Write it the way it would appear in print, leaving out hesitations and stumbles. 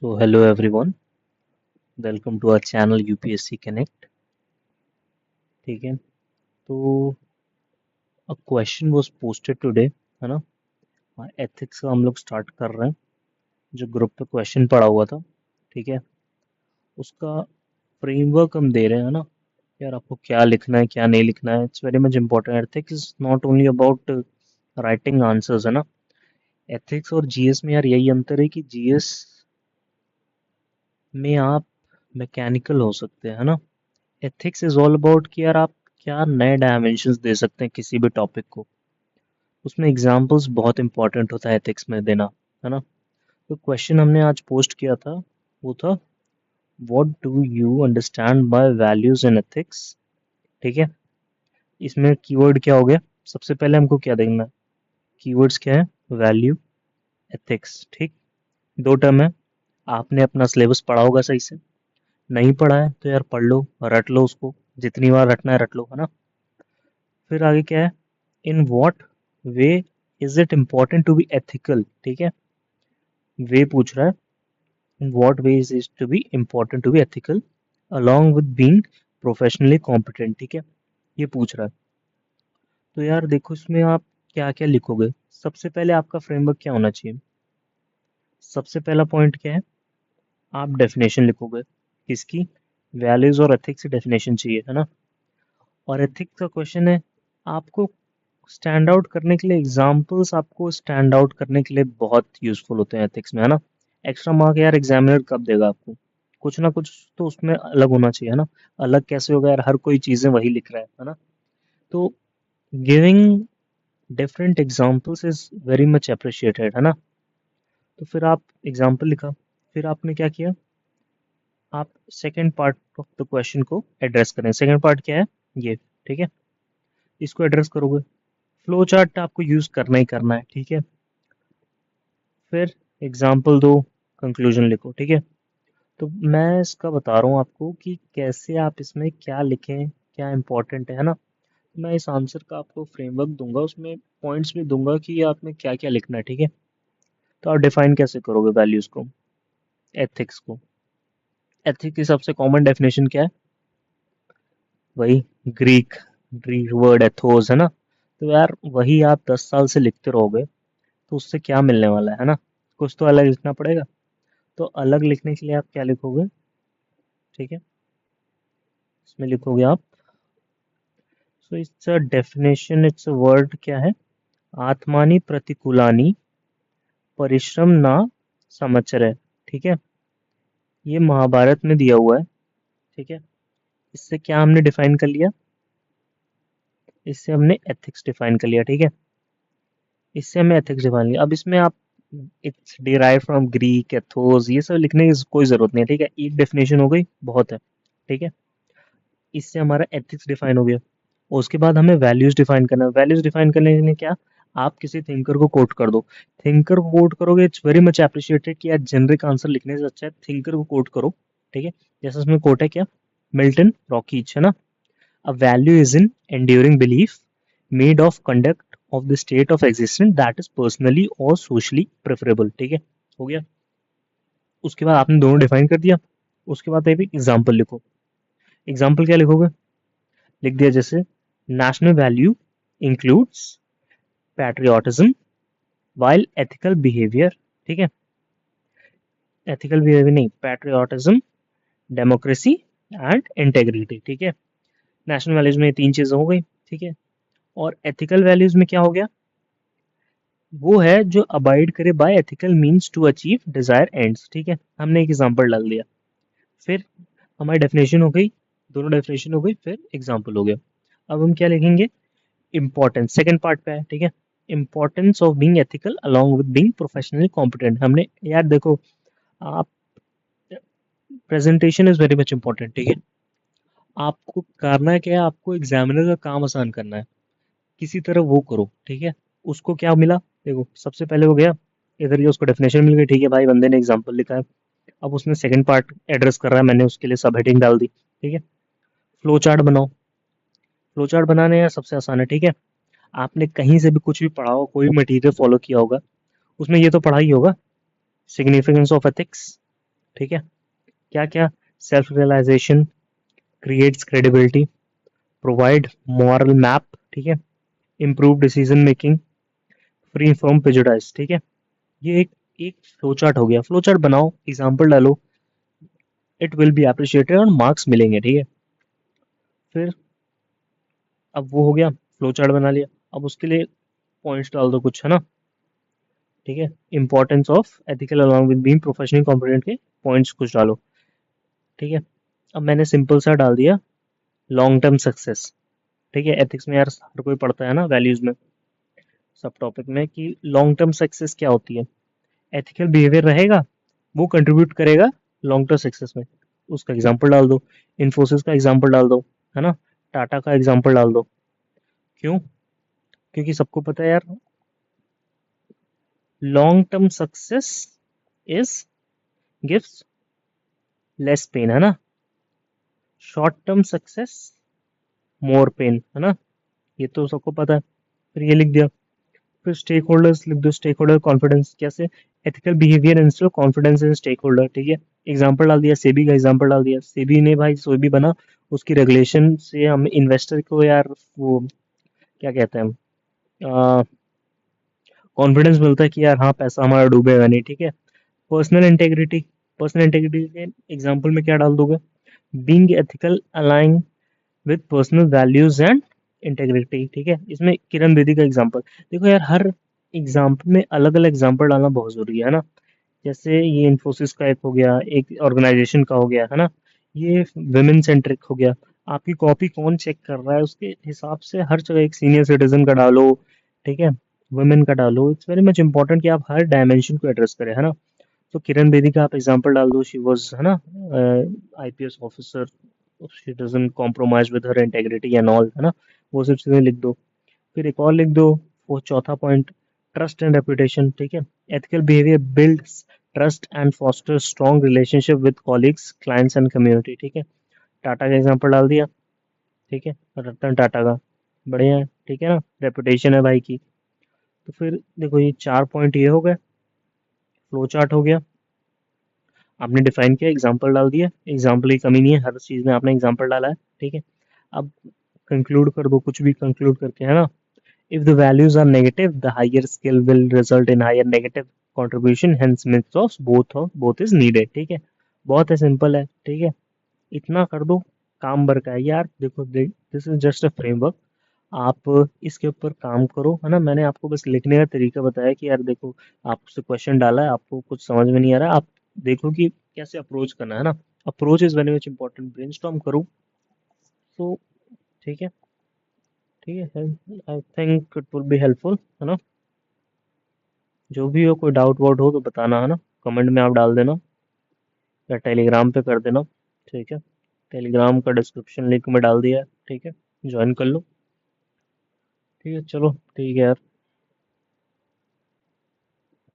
So hello everyone, welcome to our channel UPSC Connect. ठीक है, तो a question was posted today, है ना? एथिक्स का हम लोग स्टार्ट कर रहे हैं. जो ग्रुप पे क्वेश्चन पड़ा हुआ था, ठीक है, उसका फ्रेमवर्क हम दे रहे हैं, है ना? यार आपको क्या लिखना है, क्या नहीं लिखना है. It's very much important. Ethics is not only about writing answers, है ना? एथिक्स और जीएस में यार यही अंतर है कि जीएस में आप मैकेनिकल हो सकते हैं, है ना? एथिक्स इज ऑल अबाउट कि यार आप क्या नए डायमेंशंस दे सकते हैं किसी भी टॉपिक को. उसमें एग्जांपल्स बहुत इंपॉर्टेंट होता है एथिक्स में देना, है ना? तो क्वेश्चन हमने आज पोस्ट किया था, वो था what do you understand by values in ethics. ठीक है, इसमें कीवर्ड क्या हो गया? सबसे पहले हमको क्या देखना है? कीवर्ड्स क्या है? Value, ethics. ठीक, दो टर्म है. आपने अपना सिलेबस पढ़ा होगा सही से. नहीं पढ़ा है तो यार पढ़ लो, रट लो उसको, जितनी बार रटना है रट लो, है ना? फिर आगे क्या है? In what way is it important to be ethical. ठीक है, वे पूछ रहा है. In what ways is to be important to be ethical along with being professionally competent. ठीक है, ये पूछ रहा है. तो यार देखो इसमें आप क्या क्या लिखोगे. सबसे पहले आपका फ्रेमवर्क क्या होना चाहिए? सबसे पहला पॉइंट क्या है? आप डेफिनेशन लिखोगे. किसकी? वैल्यूज और एथिक्स की डेफिनेशन चाहिए, है ना? और एथिक्स का क्वेश्चन है, आपको स्टैंड आउट करने के लिए एग्जांपल्स आपको स्टैंड आउट करने के लिए बहुत यूजफुल होते हैं एथिक्स में, है ना? एक्स्ट्रा मार्क यार एग्जामिनर कब देगा आपको? कुछ ना कुछ तो उसमें अलग होना चाहिए, है ना? अलग कैसे होगा यार, हर कोई चीजें वही लिख रहा है ना? तो giving different examples is very much appreciated, है ना? तो फिर आप एग्जांपल लिखा. फिर आपने क्या किया? आप second part of the question को एड्रेस करें. सेकेंड पार्ट क्या है? ये. ठीक है, इसको एड्रेस करोगे. फ्लो चार्ट आपको यूज करना ही करना है. ठीक है, फिर एग्जाम्पल दो, कंक्लूजन लिखो. ठीक है, तो मैं इसका बता रहा हूँ आपको कि कैसे आप इसमें क्या लिखें, क्या इंपॉर्टेंट है ना? मैं इस आंसर का आपको फ्रेमवर्क दूंगा, उसमें पॉइंट्स भी दूंगा कि आप में क्या क्या लिखना है. ठीक है, तो आप डिफाइन कैसे करोगे वैल्यूज को, एथिक्स को? एथिक्स की सबसे कॉमन डेफिनेशन क्या है? वही ग्रीक ग्रीक वर्ड एथोस, है ना? तो यार वही आप 10 साल से लिखते रहोगे तो उससे क्या मिलने वाला है ना? कुछ तो अलग लिखना पड़ेगा. तो अलग लिखने के लिए आप क्या लिखोगे? ठीक है, इसमें लिखोगे आप. So it's a definition, it's a word क्या है? आत्मानी प्रतिकूलानी परिश्रम ना समचरे. ठीक है, ये महाभारत में दिया हुआ है. ठीक है, इससे क्या हमने डिफाइन कर लिया? इससे हमने एथिक्स डिफाइन कर लिया. ठीक है, इससे हमें एथिक्स डिफाइन लिया. अब इसमें आप it's derive from Greek Athos ये सब लिखने की कोई जरूरत नहीं है. ठीक है, एक डेफिनेशन हो गई, बहुत है. ठीक है, इससे हमारा एथिक्स डिफाइन हो गया. और उसके बाद हमें वैल्यूज डिफाइन करना है. वैल्यूज डिफाइन करने के लिए क्या? आप किसी थिंकर को कोट कर दो. थिंकर को कोट करोगे, इट्स वेरी मच अप्रिशिएटेड कि यार जेनरिक आंसर लिखने से अच्छा है थिंकर को कोट करो. ठीक है, जैसे उसमें कोट है क्या? मिल्टन रॉकीच, है ना? A value is in enduring belief made of conduct of the state of existence that is personally और सोशली प्रेफरेबल. ठीक है, हो गया. उसके बाद आपने दोनों डिफाइन कर दिया. उसके बाद एक एग्जाम्पल लिखो. एग्जाम्पल क्या लिखोगे? लिख दिया जैसे national value includes patriotism while ethical behaviour. ठीक है, एथिकल बिहेवियर नहीं, पैट्रियोटिज्म, डेमोक्रेसी एंड इंटेग्रिटी. ठीक है, नेशनल वैल्यूज में ये तीन चीजें हो गई. ठीक है, और एथिकल वैल्यूज में क्या हो गया? वो है जो अबाइड करे by ethical means to achieve desire ends. ठीक है, हमने एक एग्जांपल डाल दिया. फिर हमारी डेफिनेशन हो गई, दोनों डेफिनेशन हो गई, फिर एग्जांपल हो गया. अब हम क्या लिखेंगे? इम्पोर्टेंस सेकंड पार्ट पे है. ठीक है, importance of being ethical along with being professionally competent. हमने यार देखो, आप presentation is very much important. ठीक है, आपको करना क्या है? आपको एग्जामिनर का काम आसान करना है, किसी तरह वो करो. ठीक है, उसको क्या मिला? देखो सबसे पहले हो गया, इधर ये उसको डेफिनेशन मिल गई. ठीक है भाई, बंदे ने एग्जांपल लिखा है. अब उसने सेकंड पार्ट एड्रेस कर रहा है, मैंने उसके लिए सब हेडिंग डाल दी. ठीक है, फ्लो चार्ट बनाओ. फ्लो चार्ट बनाने यार सबसे आसान है. ठीक है, आपने कहीं से भी कुछ भी पढ़ा हो, कोई मटेरियल फॉलो किया होगा, उसमें ये तो पढ़ा ही होगा, सिग्निफिकेंस ऑफ एथिक्स. ठीक है, क्या क्या? Self realisation, creates credibility, provide moral map, ठीक है, improve decision making, free from prejudice, ठीक है। ये एक फ्लो चार्ट हो गया। फ्लो चार्ट बनाओ, एग्जाम्पल डालो, इट विल बी अप्रिशिएटेड और मार्क्स मिलेंगे, ठीक है। फिर अब वो हो गया, फ्लो चार्ट बना लिया। अब उसके लिए पॉइंट्स डाल दो कुछ, है ना, ठीक है। Importance of ethical along with being professionally competent के पॉइंट्स कुछ डालो, ठीक है। अब मैंने सिंपल सा डाल दिया, लॉन्ग टर्म सक्सेस, ठीक है। एथिक्स में यार हर कोई पढ़ता है ना, वैल्यूज में, सब टॉपिक में, कि लॉन्ग टर्म सक्सेस क्या होती है। एथिकल बिहेवियर रहेगा, वो कंट्रीब्यूट करेगा लॉन्ग टर्म सक्सेस में। उसका एग्जांपल डाल दो, इन्फोसिस का एग्जांपल डाल दो, है ना, टाटा का एग्जांपल डाल दो। क्यों? क्योंकि सबको पता है यार, long term success is gives less pain, है ना, short term success more pain, है ना, ये तो सबको पता है। फिर ये लिख दिया। फिर स्टेक होल्डर्स लिख दो, स्टेक होल्डर कॉन्फिडेंस कैसे, ethical behaviour instead confidence in stakeholder, ठीक है। एग्जांपल डाल दिया, सेबी का एग्जांपल डाल दिया। सेबी ने भाई सेबी बना, उसकी रेगुलेशन से हम इन्वेस्टर को यार वो क्या कहते हैं, कॉन्फिडेंस मिलता है कि यार हाँ पैसा हमारा डूबेगा नहीं, ठीक है। पर्सनल इंटेग्रिटी, पर्सनल इंटेग्रिटी के एग्जांपल में क्या डाल दोगे, being ethical align with personal values and integrity, ठीक है। इसमें किरण बेदी का एग्जांपल देखो यार, हर एग्जांपल में अलग अलग एग्जांपल डालना बहुत जरूरी है ना। जैसे ये इन्फोसिस का एक हो गया, एक ऑर्गेनाइजेशन का हो गया, है ना, ये विमेन सेंट्रिक हो गया। आपकी कॉपी कौन चेक कर रहा है उसके हिसाब से हर जगह एक सीनियर सिटीजन का डालो, ठीक है, वुमेन का डालो। इट्स वेरी मच इंपॉर्टेंट कि आप हर डायमेंशन को एड्रेस करें, है ना। तो किरण बेदी का आप एग्जांपल डाल दो, शी वाज, है ना, IPS officer, she doesn't compromise with her integrity and all, है ना, वो सब चीजें लिख दो। फिर एक और लिख दो, वो चौथा पॉइंट, ट्रस्ट एंड रेपुटेशन, ठीक है। Ethical behaviour builds trust and foster strong relationship with colleagues, clients and community, ठीक है। टाटा का एग्जांपल डाल दिया, ठीक है, रतन टाटा का, बढ़िया है, ठीक है ना, रेपुटेशन है भाई की। तो फिर देखो ये चार पॉइंट ये हो गए, फ्लो चार्ट हो गया, आपने डिफाइन किया, एग्जांपल डाल दिया, एग्जांपल की कमी नहीं है, हर चीज में आपने एग्जांपल डाला है, ठीक है। अब कंक्लूड कर दो कुछ भी कंक्लूड करके, है ना। If the values are negative, the higher skill will result in higher negative contribution. Hence, mix of both is needed. ठीक है, बहुत है, सिंपल है, ठीक है। इतना कर दो, काम भर का है यार। देखो, this is just a framework, आप इसके ऊपर काम करो, है ना। मैंने आपको बस लिखने का तरीका बताया कि यार देखो, आपसे क्वेश्चन डाला है, आपको कुछ समझ में नहीं आ रहा, आप देखो कि कैसे अप्रोच करना है ना। Approach is very much important, brainstorm करो। तो ठीक है, ठीक है, I think it will be helpful, है ना। जो भी हो, कोई डाउट वाउट हो तो बताना, है ना, कमेंट में आप डाल देना या टेलीग्राम पे कर देना, ठीक है। टेलीग्राम का डिस्क्रिप्शन लिंक में डाल दिया है, ठीक है, ज्वाइन कर लो, ठीक है। चलो ठीक है यार।